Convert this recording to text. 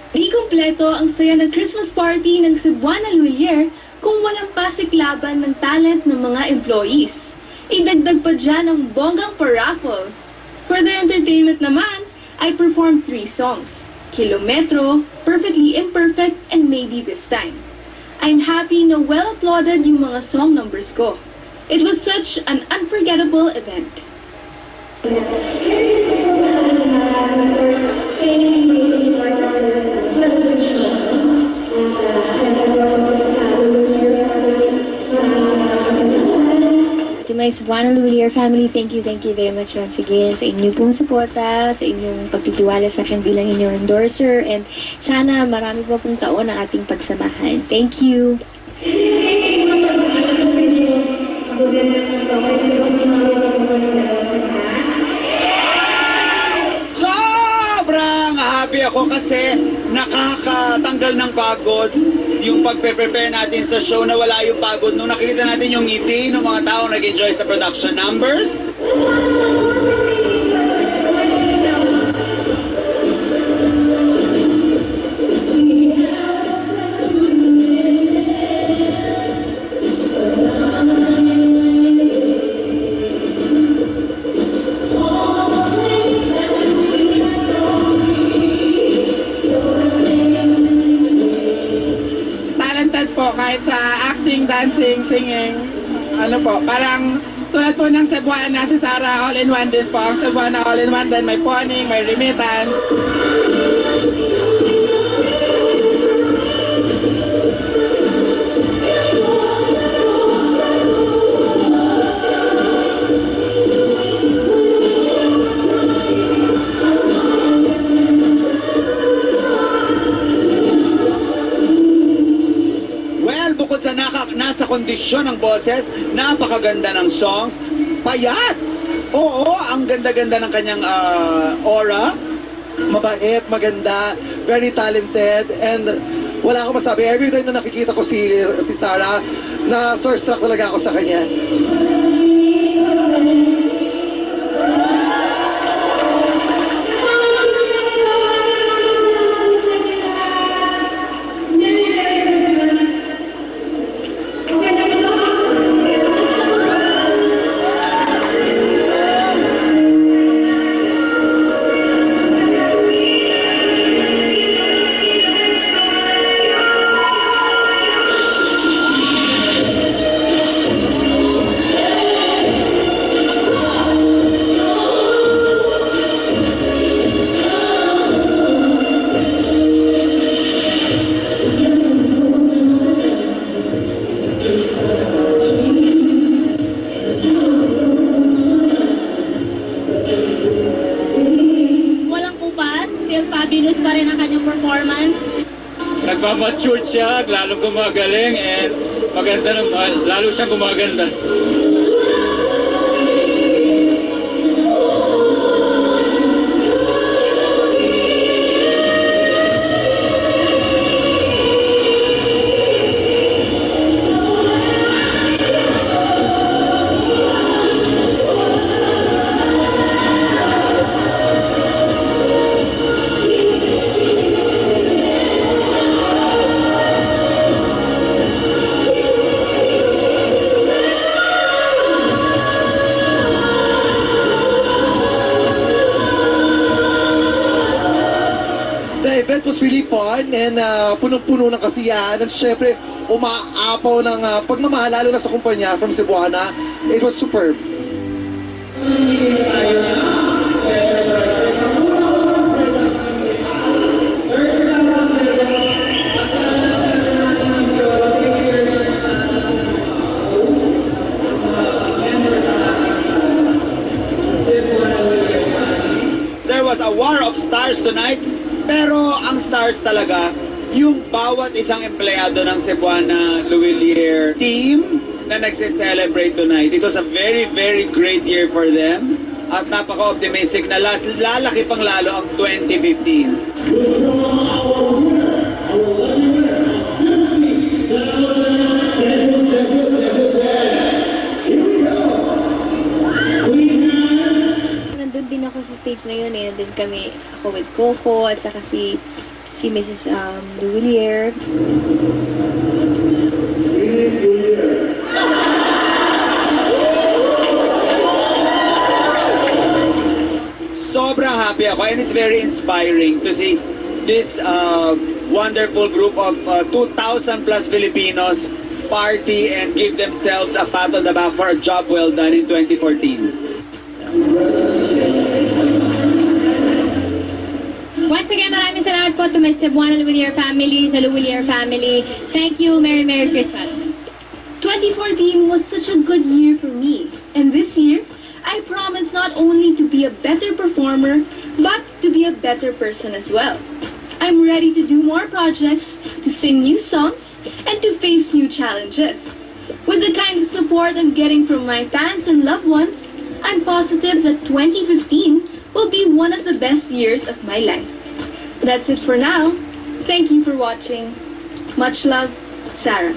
Di kumpleto ang saya ng Christmas party ng Cebuana Luilier kung walang pasiklaban ng talent ng mga employees. Idagdag pa dyan ang bonggang paraffle. For their entertainment naman, I performed 3 songs: Kilometro, Perfectly Imperfect, and Maybe This Time. I'm happy na well-applauded yung mga song numbers ko. It was such an unforgettable event. To my Cebuana Luilier family, thank you very much once again sa inyong pong suporta, sa inyong pagtitiwala sa akin bilang inyong endorser, and sana marami pa pong taon ang ating pagsamahan. Thank you! Sobrang happy ako kasi nakakatanggal ng pagod yung pagpe-prepare natin sa show na wala yung pagod. Nung nakikita natin yung ngiti ng mga tao nag-enjoy sa production numbers, po kahit sa acting, dancing, singing. Ano po, parang tulad po ng Cebuana, si Sarah all-in-one din po. Ang Cebuana all-in-one din, may pawning, may remittance. nasa kondisyon ng boses, napakaganda ng songs, payat! Oo, ang ganda-ganda ng kanyang aura. Mabait, maganda, very talented, and wala akong masabi. Every time na nakikita ko si Sarah, na starstruck talaga ako sa kanya. Nagmamature siya, lalo gumagaling, and maganda, lalo siyang gumaganda. The event was really fun and punong-puno ng kasiyahan at syempre umaapaw ng pagmamahal lalo na sa kumpanya from Cebuana. It was superb. There was a war of stars tonight. Pero ang stars talaga, yung bawat isang empleyado ng Cebuana Luilier team na nagse-celebrate tonight. It was a very, very great year for them. At napaka-optimistic na lalaki pang lalo ang 2015. Nandun din ako sa stage na yun eh. Nandun kami, ako with Coco at saka si si Mrs. Luwilier. Sobrang happy ako and it's very inspiring to see this wonderful group of 2,000 plus Filipinos party and give themselves a pat on the back for a job well done in 2014. Once again, maraming salamat po to my Cebuana Luwilier family, sa Luwilier family. Thank you. Merry Christmas. 2014 was such a good year for me, and this year, I promise not only to be a better performer, but to be a better person as well. I'm ready to do more projects, to sing new songs, and to face new challenges. With the kind of support I'm getting from my fans and loved ones, I'm positive that 2015 will be one of the best years of my life. That's it for now. Thank you for watching. Much love, Sarah.